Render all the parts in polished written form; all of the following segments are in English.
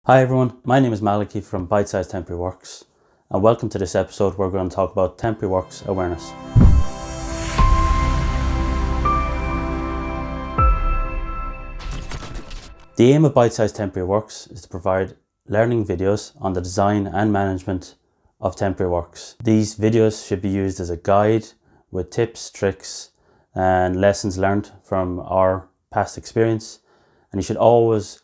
Hi everyone, my name is Maliki from Bite Size Temporary Works, and welcome to this episode where we're going to talk about temporary works awareness. The aim of Bite Size Temporary Works is to provide learning videos on the design and management of temporary works. These videos should be used as a guide with tips, tricks and lessons learned from our past experience, and you should always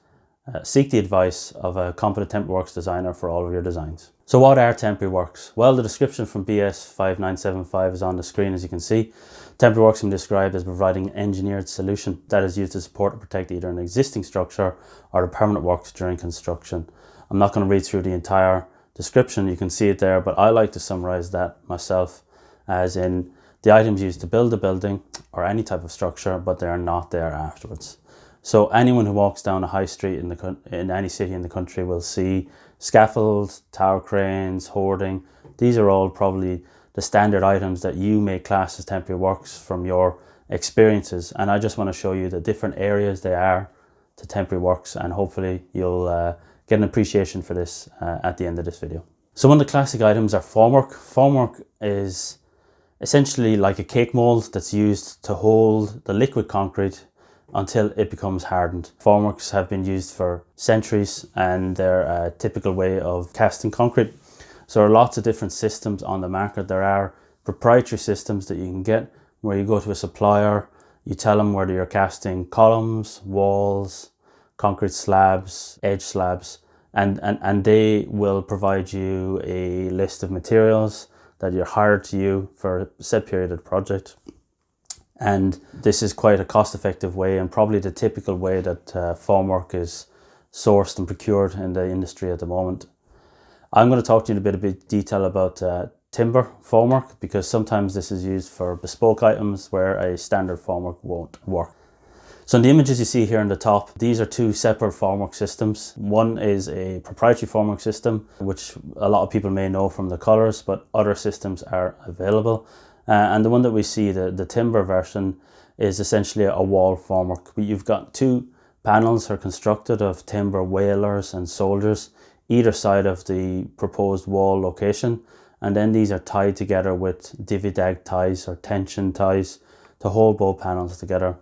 seek the advice of a competent temporary works designer for all of your designs. So what are temporary works? Well, the description from BS 5975 is on the screen, as you can see. Temporary works can be described as providing an engineered solution that is used to support or protect either an existing structure or the permanent works during construction. I'm not going to read through the entire description, you can see it there, but I like to summarize that myself as in the items used to build a building or any type of structure, but they are not there afterwards. So anyone who walks down a high street in any city in the country will see scaffolds, tower cranes, hoarding. These are all probably the standard items that you may class as temporary works from your experiences. And I just want to show you the different areas they are to temporary works, and hopefully you'll get an appreciation for this at the end of this video. So one of the classic items are formwork. Formwork is essentially like a cake mold that's used to hold the liquid concrete until it becomes hardened. Formworks have been used for centuries and they're a typical way of casting concrete. So there are lots of different systems on the market. There are proprietary systems that you can get where you go to a supplier, you tell them whether you're casting columns, walls, concrete slabs, edge slabs, and they will provide you a list of materials that you're hired to use for a set period of the project. And this is quite a cost-effective way, and probably the typical way that formwork is sourced and procured in the industry at the moment. I'm going to talk to you in a bit of detail about timber formwork, because sometimes this is used for bespoke items where a standard formwork won't work. So in the images you see here on the top, these are two separate formwork systems. One is a proprietary formwork system, which a lot of people may know from the colours, but other systems are available. And the one that we see, the timber version, is essentially a wall formwork. You've got two panels that are constructed of timber wailers and soldiers either side of the proposed wall location, and then these are tied together with divvy-dag ties or tension ties to hold both panels together.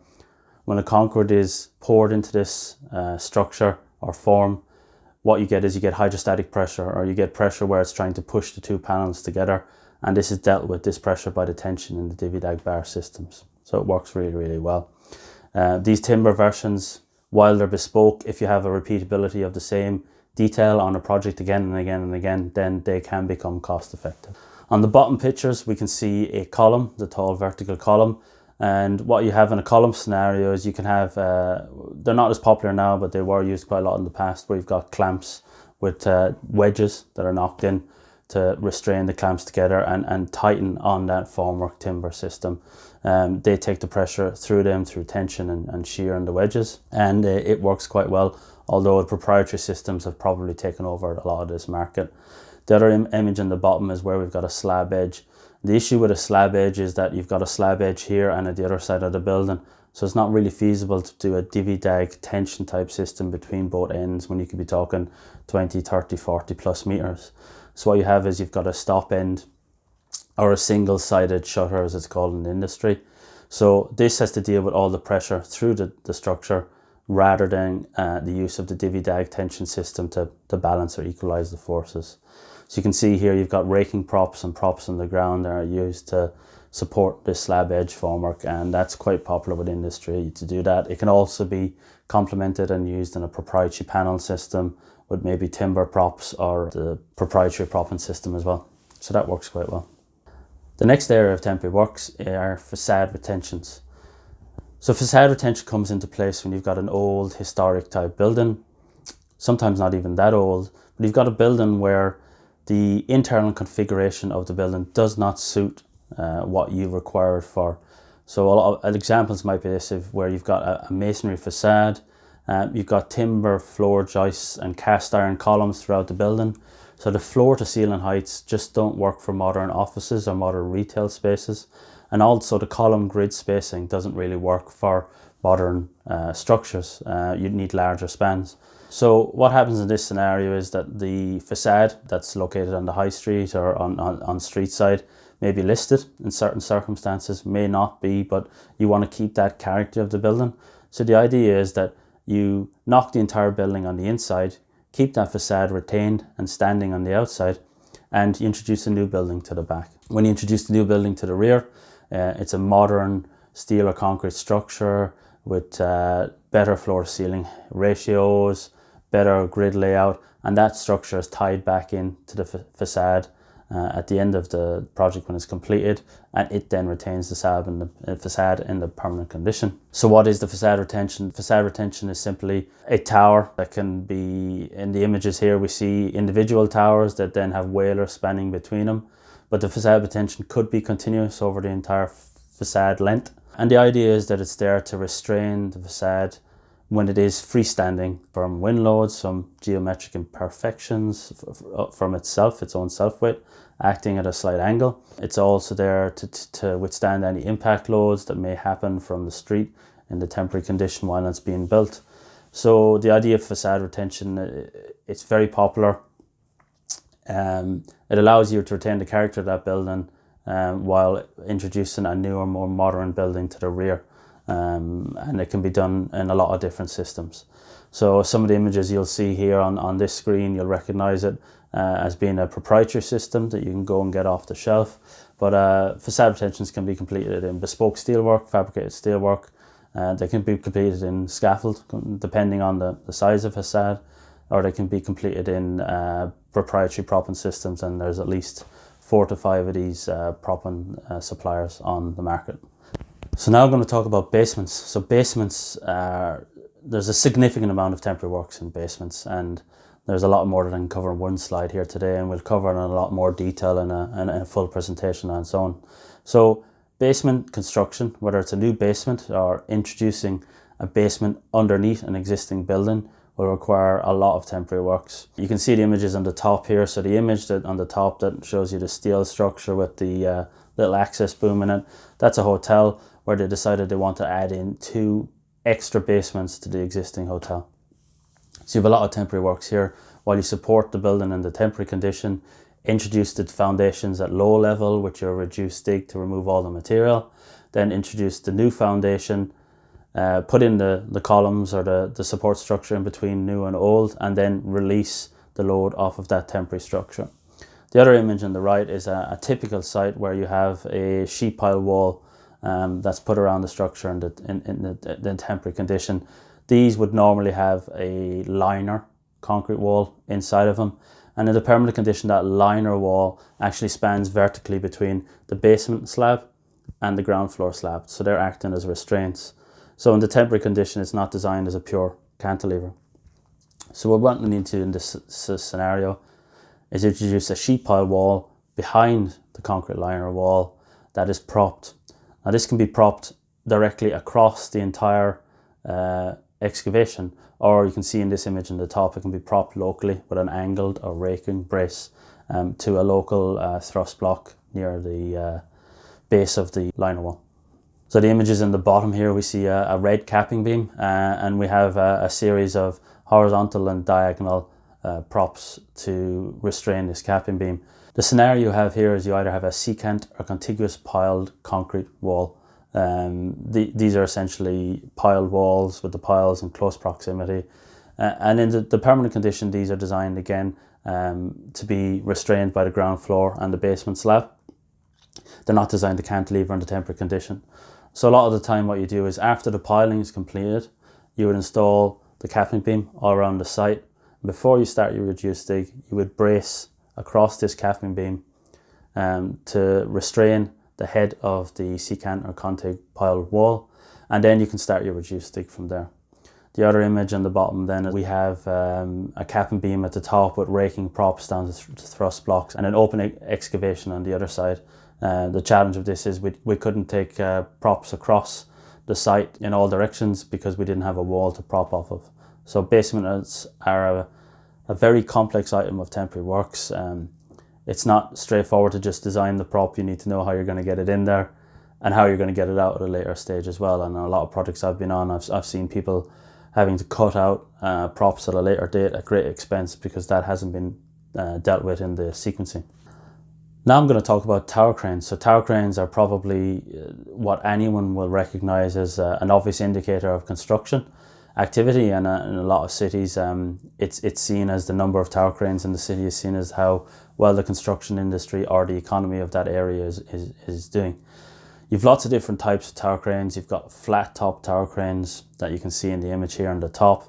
When the concrete is poured into this structure or form, what you get is you get hydrostatic pressure, or you get pressure where it's trying to push the two panels together. And this is dealt with, this pressure, by the tension in the divvy-dag bar systems. So it works really, really well. These timber versions, while they're bespoke, if you have a repeatability of the same detail on a project again and again and again, then they can become cost effective. On the bottom pictures, we can see a column, the tall vertical column. And what you have in a column scenario is you can have, they're not as popular now, but they were used quite a lot in the past, where you've got clamps with wedges that are knocked in to restrain the clamps together and tighten on that formwork timber system. They take the pressure through them through tension and shear in the wedges, and it works quite well, although the proprietary systems have probably taken over a lot of this market. The other image in the bottom is where we've got a slab edge. The issue with a slab edge is that you've got a slab edge here and at the other side of the building, so it's not really feasible to do a divvy-dag tension type system between both ends when you could be talking 20, 30, 40 plus meters. So what you have is you've got a stop end, or a single-sided shutter as it's called in the industry. So this has to deal with all the pressure through the structure rather than the use of the divvy-dag tension system to balance or equalize the forces. So you can see here you've got raking props and props on the ground that are used to support this slab edge formwork, and that's quite popular with industry to do that. It can also be complemented and used in a proprietary panel system with maybe timber props or the proprietary propping system as well. So that works quite well. The next area of temporary works are facade retentions. So facade retention comes into place when you've got an old historic type building, sometimes not even that old, but you've got a building where the internal configuration of the building does not suit what you require it for. So a lot of examples might be this, where you've got a masonry facade, you've got timber floor joists and cast iron columns throughout the building. So the floor to ceiling heights just don't work for modern offices or modern retail spaces. And also the column grid spacing doesn't really work for modern structures. You'd need larger spans. So what happens in this scenario is that the facade that's located on the high street or on street side may be listed in certain circumstances, may not be, but you want to keep that character of the building. So the idea is that you knock the entire building on the inside, keep that facade retained and standing on the outside, and you introduce a new building to the back. When you introduce the new building to the rear, it's a modern steel or concrete structure with better floor to ceiling ratios, better grid layout, and that structure is tied back into the facade at the end of the project when it's completed, and it then retains the facade in the permanent condition. So what is the facade retention? Facade retention is simply a tower that can be, in the images here we see individual towers that then have wailers spanning between them, but the facade retention could be continuous over the entire facade length. And the idea is that it's there to restrain the facade when it is freestanding from wind loads, from geometric imperfections, from itself, its own self-weight, acting at a slight angle. It's also there to withstand any impact loads that may happen from the street in the temporary condition while it's being built. So the idea of facade retention, it's very popular. It allows you to retain the character of that building while introducing a newer, more modern building to the rear. And it can be done in a lot of different systems. So some of the images you'll see here on this screen, you'll recognize it as being a proprietary system that you can go and get off the shelf. But facade retentions can be completed in bespoke steelwork, fabricated steelwork. They can be completed in scaffold, depending on the size of facade, or they can be completed in proprietary propping systems, and there's at least 4 to 5 of these propping suppliers on the market. So now I'm going to talk about basements. So basements there's a significant amount of temporary works in basements, and there's a lot more that I can cover in one slide here today, and we'll cover in a lot more detail in a full presentation on its own. So basement construction, whether it's a new basement or introducing a basement underneath an existing building, will require a lot of temporary works. You can see the images on the top here. So the image that on the top that shows you the steel structure with the little access boom in it, that's a hotel where they decided they want to add in 2 extra basements to the existing hotel. So you have a lot of temporary works here while you support the building in the temporary condition, introduce the foundations at low level with your reduced dig to remove all the material, then introduce the new foundation, put in the columns or the support structure in between new and old, and then release the load off of that temporary structure. The other image on the right is a typical site where you have a sheet pile wall that's put around the structure in the temporary condition. These would normally have a liner concrete wall inside of them, and in the permanent condition that liner wall actually spans vertically between the basement slab and the ground floor slab, so they're acting as restraints. So in the temporary condition it's not designed as a pure cantilever. So what we're going to do in this scenario is introduce a sheet pile wall behind the concrete liner wall that is propped. Now this can be propped directly across the entire excavation, or you can see in this image in the top, it can be propped locally with an angled or raking brace to a local thrust block near the base of the liner wall. So the images in the bottom here, we see a red capping beam and we have a series of horizontal and diagonal props to restrain this capping beam. The scenario you have here is you either have a secant or contiguous piled concrete wall. These are essentially piled walls with the piles in close proximity. And in the permanent condition, these are designed again to be restrained by the ground floor and the basement slab. They're not designed to cantilever in the temporary condition. So a lot of the time what you do is after the piling is completed, you would install the capping beam all around the site. Before you start your reduced dig, you would brace across this capping beam to restrain the head of the secant or contig piled wall, and then you can start your reduced dig from there. The other image on the bottom then, we have a capping beam at the top with raking props down to thrust blocks and an open excavation on the other side. The challenge of this is we couldn't take props across the site in all directions because we didn't have a wall to prop off of. So basements are a very complex item of temporary works. It's not straightforward to just design the prop. You need to know how you're going to get it in there and how you're going to get it out at a later stage as well. And a lot of projects I've been on, I've seen people having to cut out props at a later date at great expense because that hasn't been dealt with in the sequencing. Now I'm going to talk about tower cranes. So tower cranes are probably what anyone will recognize as an obvious indicator of construction activity, and in a lot of cities it's seen as the number of tower cranes in the city is seen as how well the construction industry or the economy of that area is doing. You've lots of different types of tower cranes. You've got flat top tower cranes that you can see in the image here on the top.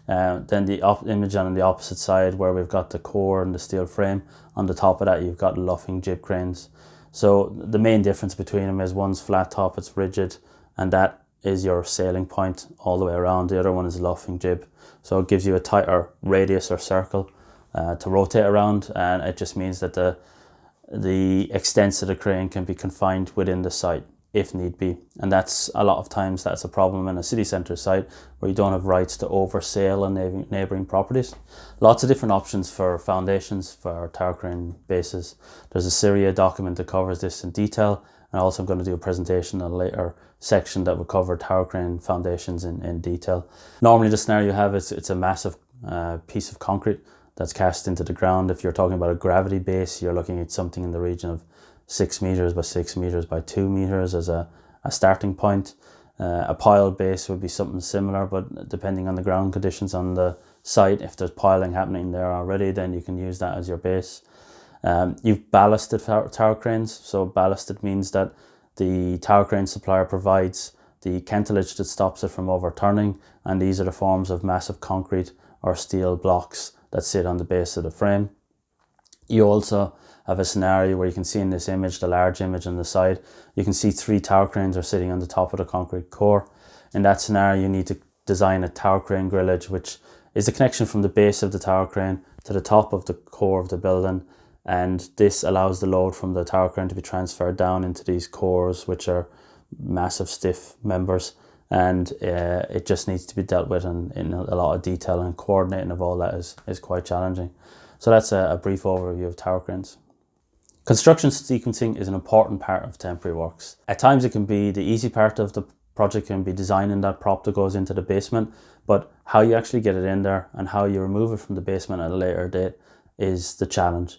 Then the image on the opposite side where we've got the core and the steel frame. On the top of that you've got luffing jib cranes. So the main difference between them is one's flat top, it's rigid, and that is your sailing point all the way around. The other one is luffing jib. So it gives you a tighter radius or circle to rotate around, and it just means that the extents of the crane can be confined within the site if need be, and that's a lot of times that's a problem in a city centre site where you don't have rights to oversail on neighbouring properties. Lots of different options for foundations for tower crane bases. There's a Syria document that covers this in detail, and also I'm going to do a presentation in a later section that will cover tower crane foundations in detail. Normally the scenario you have is it's a massive piece of concrete that's cast into the ground. If you're talking about a gravity base, you're looking at something in the region of 6 meters by 6 meters by 2 meters as a starting point. A piled base would be something similar, but depending on the ground conditions on the site, if there's piling happening there already, then you can use that as your base. You've ballasted tower cranes. So ballasted means that the tower crane supplier provides the cartilage that stops it from overturning, and these are the forms of massive concrete or steel blocks that sit on the base of the frame. You also have a scenario where you can see in this image, the large image on the side, you can see 3 tower cranes are sitting on the top of the concrete core. In that scenario, you need to design a tower crane grillage, which is the connection from the base of the tower crane to the top of the core of the building. And this allows the load from the tower crane to be transferred down into these cores, which are massive stiff members. And it just needs to be dealt with in a lot of detail, and coordinating of all that is quite challenging. So that's a brief overview of tower cranes. Construction sequencing is an important part of temporary works. At times it can be the easy part of the project, can be designing that prop that goes into the basement, but how you actually get it in there and how you remove it from the basement at a later date is the challenge.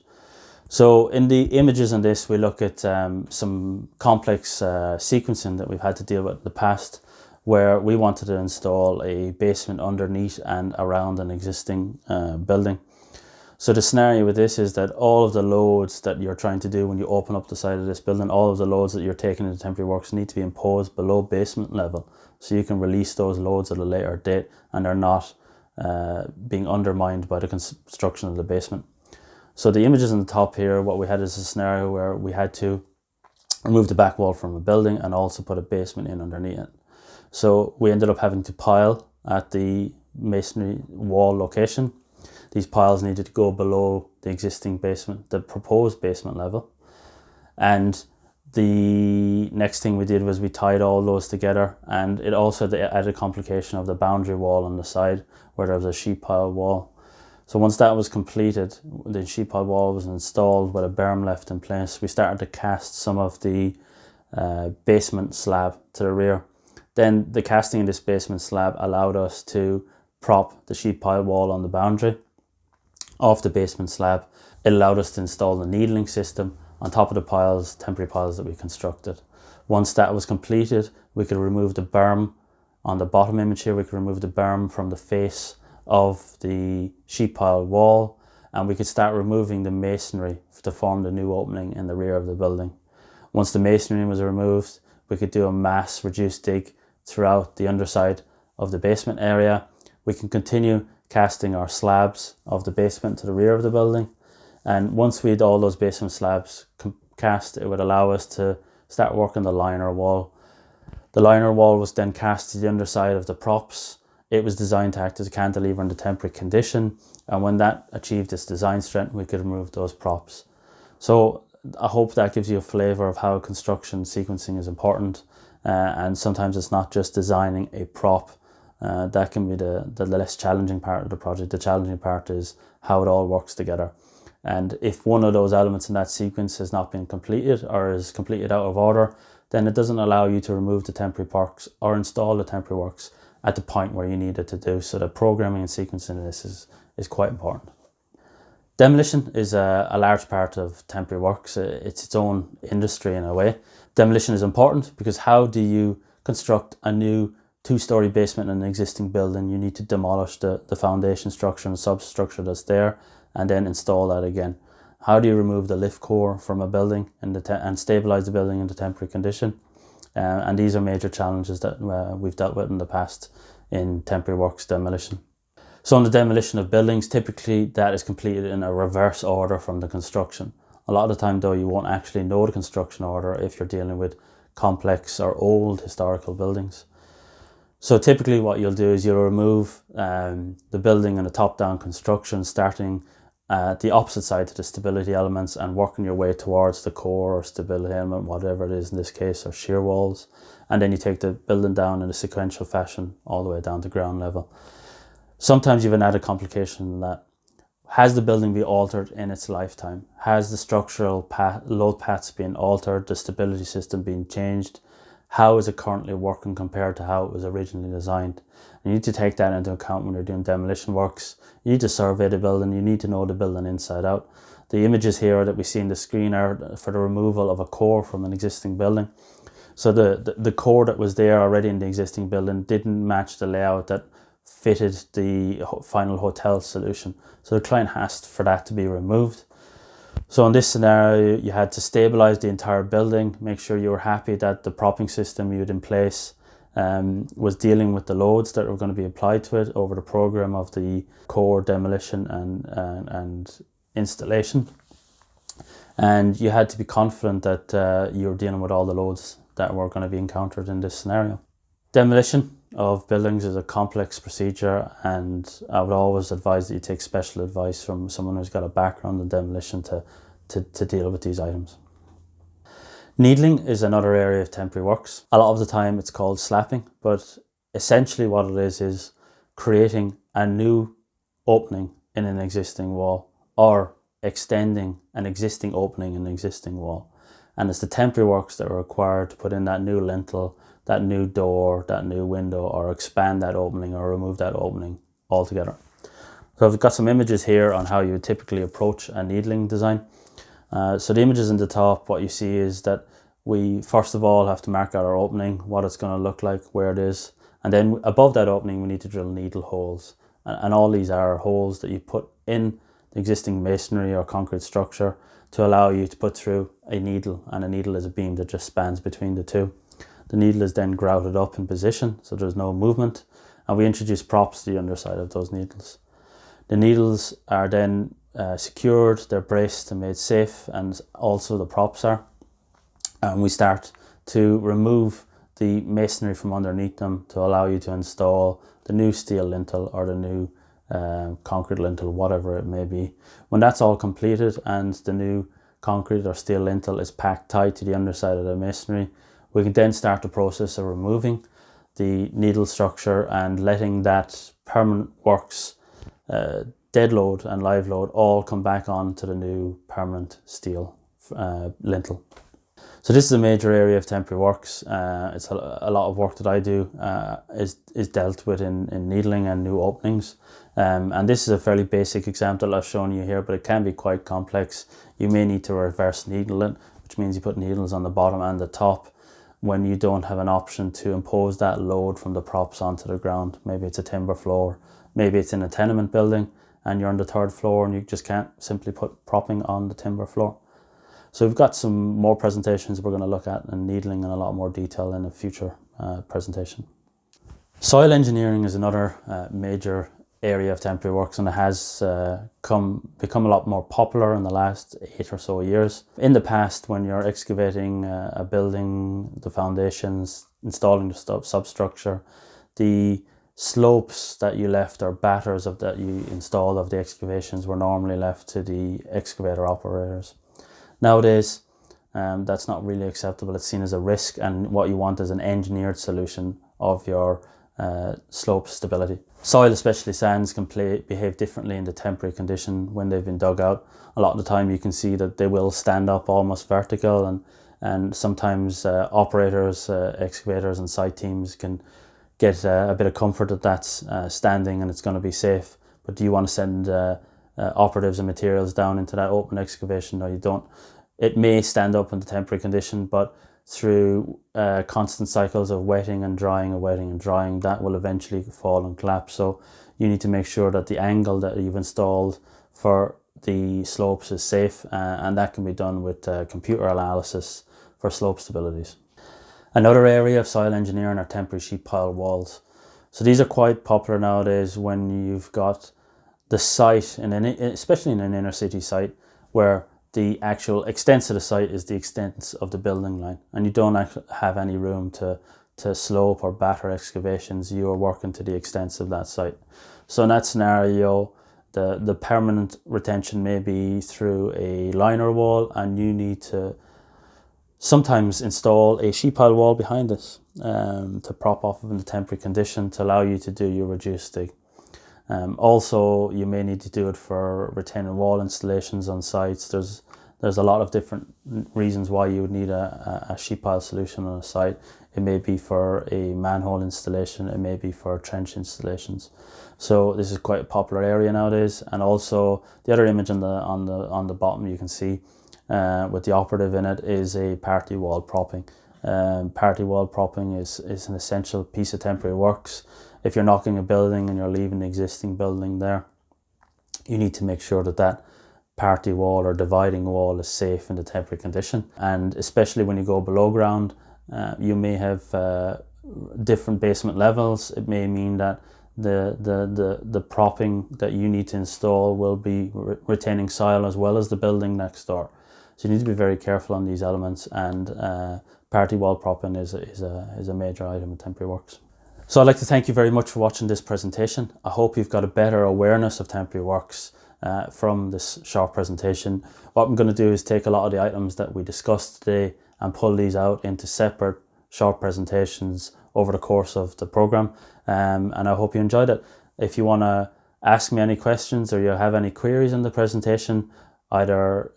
So in the images on this, we look at some complex sequencing that we've had to deal with in the past, where we wanted to install a basement underneath and around an existing building. So the scenario with this is that all of the loads that you're trying to do when you open up the side of this building, all of the loads that you're taking into temporary works need to be imposed below basement level, so you can release those loads at a later date and they're not being undermined by the construction of the basement. So the images on the top here, what we had is a scenario where we had to remove the back wall from a building and also put a basement in underneath it. So we ended up having to pile at the masonry wall location. These piles needed to go below the existing basement, the proposed basement level. And the next thing we did was we tied all those together, and it also added a complication of the boundary wall on the side where there was a sheet pile wall. So once that was completed, the sheet pile wall was installed with a berm left in place, we started to cast some of the basement slab to the rear. Then the casting of this basement slab allowed us to prop the sheet pile wall on the boundary of the basement slab. It allowed us to install the needling system on top of the piles, temporary piles that we constructed. Once that was completed, we could remove the berm on the bottom image here. We could remove the berm from the face of the sheet pile wall, and we could start removing the masonry to form the new opening in the rear of the building. Once the masonry was removed, we could do a mass reduced dig throughout the underside of the basement area. We can continue casting our slabs of the basement to the rear of the building, and once we had all those basement slabs cast, it would allow us to start working the liner wall. The liner wall was then cast to the underside of the props. It was designed to act as a cantilever in the temporary condition, and when that achieved its design strength, we could remove those props. So I hope that gives you a flavour of how construction sequencing is important, and sometimes it's not just designing a prop. That can be the less challenging part of the project. The challenging part is how it all works together. And if one of those elements in that sequence has not been completed or is completed out of order, then it doesn't allow you to remove the temporary works or install the temporary works at the point where you need it to do. So the programming and sequencing this is quite important. Demolition is a large part of temporary works. It's its own industry in a way. Demolition is important because how do you construct a new two-story basement in an existing building? You need to demolish the foundation structure and substructure that's there and then install that again. How do you remove the lift core from a building and stabilize the building into temporary condition? And these are major challenges that we've dealt with in the past in temporary works demolition. So in the demolition of buildings, typically that is completed in a reverse order from the construction. A lot of the time though, you won't actually know the construction order if you're dealing with complex or old historical buildings. So typically what you'll do is you'll remove the building in a top-down construction, starting at the opposite side to the stability elements and working your way towards the core or stability element, whatever it is in this case, or shear walls. And then you take the building down in a sequential fashion all the way down to ground level. Sometimes you have an added complication in that. Has the building been altered in its lifetime? Has the structural load paths been altered? The stability system been changed? How is it currently working compared to how it was originally designed? And you need to take that into account when you're doing demolition works. You need to survey the building. You need to know the building inside out. The images here that we see on the screen are for the removal of a core from an existing building. So the core that was there already in the existing building didn't match the layout that fitted the final hotel solution. So the client asked for that to be removed. So in this scenario, you had to stabilize the entire building, make sure you were happy that the propping system you had in place was dealing with the loads that were going to be applied to it over the program of the core demolition and installation. And you had to be confident that you were dealing with all the loads that were going to be encountered in this scenario. Demolition of buildings is a complex procedure, and I would always advise that you take special advice from someone who's got a background in demolition to deal with these items. Needling is another area of temporary works. A lot of the time it's called slapping, but essentially what it is creating a new opening in an existing wall or extending an existing opening in an existing wall. And it's the temporary works that are required to put in that new lintel, that new door, that new window, or expand that opening or remove that opening altogether. So I've got some images here on how you would typically approach a needling design. So the images in the top, what you see is that we first of all have to mark out our opening, what it's going to look like, where it is, and then above that opening we need to drill needle holes. And all these are holes that you put in the existing masonry or concrete structure to allow you to put through a needle, and a needle is a beam that just spans between the two. The needle is then grouted up in position so there's no movement, and we introduce props to the underside of those needles. The needles are then secured, they're braced and made safe, and also the props are. And we start to remove the masonry from underneath them to allow you to install the new steel lintel or the new concrete lintel, whatever it may be. When that's all completed and the new concrete or steel lintel is packed tight to the underside of the masonry, we can then start the process of removing the needle structure and letting that permanent works dead load and live load all come back onto the new permanent steel lintel. So this is a major area of temporary works. It's a lot of work that I do is dealt with in needling and new openings. And this is a fairly basic example I've shown you here, but it can be quite complex. You may need to reverse needle it, which means you put needles on the bottom and the top when you don't have an option to impose that load from the props onto the ground. Maybe it's a timber floor, maybe it's in a tenement building and you're on the third floor and you just can't simply put propping on the timber floor. So we've got some more presentations we're going to look at in needling in a lot more detail in a future presentation. Soil engineering is another major area of temporary works, and it has become a lot more popular in the last 8 or so years. In the past, when you're excavating a building, the foundations, installing the substructure, the slopes that you left or batters that you installed of the excavations were normally left to the excavator operators. Nowadays, that's not really acceptable. It's seen as a risk, and what you want is an engineered solution of your slope stability. Soil, especially sands, can behave differently in the temporary condition when they've been dug out. A lot of the time you can see that they will stand up almost vertical, and sometimes operators, excavators and site teams can get a bit of comfort that that's standing and it's going to be safe. But do you want to send operatives and materials down into that open excavation? No, you don't. It may stand up in the temporary condition, but through constant cycles of wetting and drying, that will eventually fall and collapse. So you need to make sure that the angle that you've installed for the slopes is safe, and that can be done with computer analysis for slope stabilities. Another area of soil engineering are temporary sheet pile walls. So these are quite popular nowadays when you've got the site, especially in an inner city site, where the actual extent of the site is the extent of the building line, and you don't have any room to slope or batter excavations. You are working to the extent of that site. So in that scenario, the permanent retention may be through a liner wall, and you need to sometimes install a sheet pile wall behind this to prop off of in the temporary condition to allow you to do your reduced dig. Also, you may need to do it for retaining wall installations on sites. There's a lot of different reasons why you would need a sheet pile solution on a site. It may be for a manhole installation, it may be for trench installations. So this is quite a popular area nowadays. And also the other image on the bottom you can see with the operative in it is a party wall propping. Party wall propping is an essential piece of temporary works. If you're knocking a building and you're leaving the existing building there, you need to make sure that that party wall or dividing wall is safe in the temporary condition. And especially when you go below ground, you may have different basement levels. It may mean that the propping that you need to install will be retaining soil as well as the building next door. So you need to be very careful on these elements, and party wall propping is a major item in temporary works. So I'd like to thank you very much for watching this presentation. I hope you've got a better awareness of temporary works from this short presentation. What I'm going to do is take a lot of the items that we discussed today and pull these out into separate short presentations over the course of the program, and I hope you enjoyed it. If you want to ask me any questions or you have any queries in the presentation, either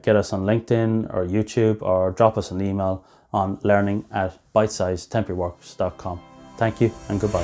get us on LinkedIn or YouTube, or drop us an email on learning@bitesizetemporaryworks.com. Thank you and goodbye.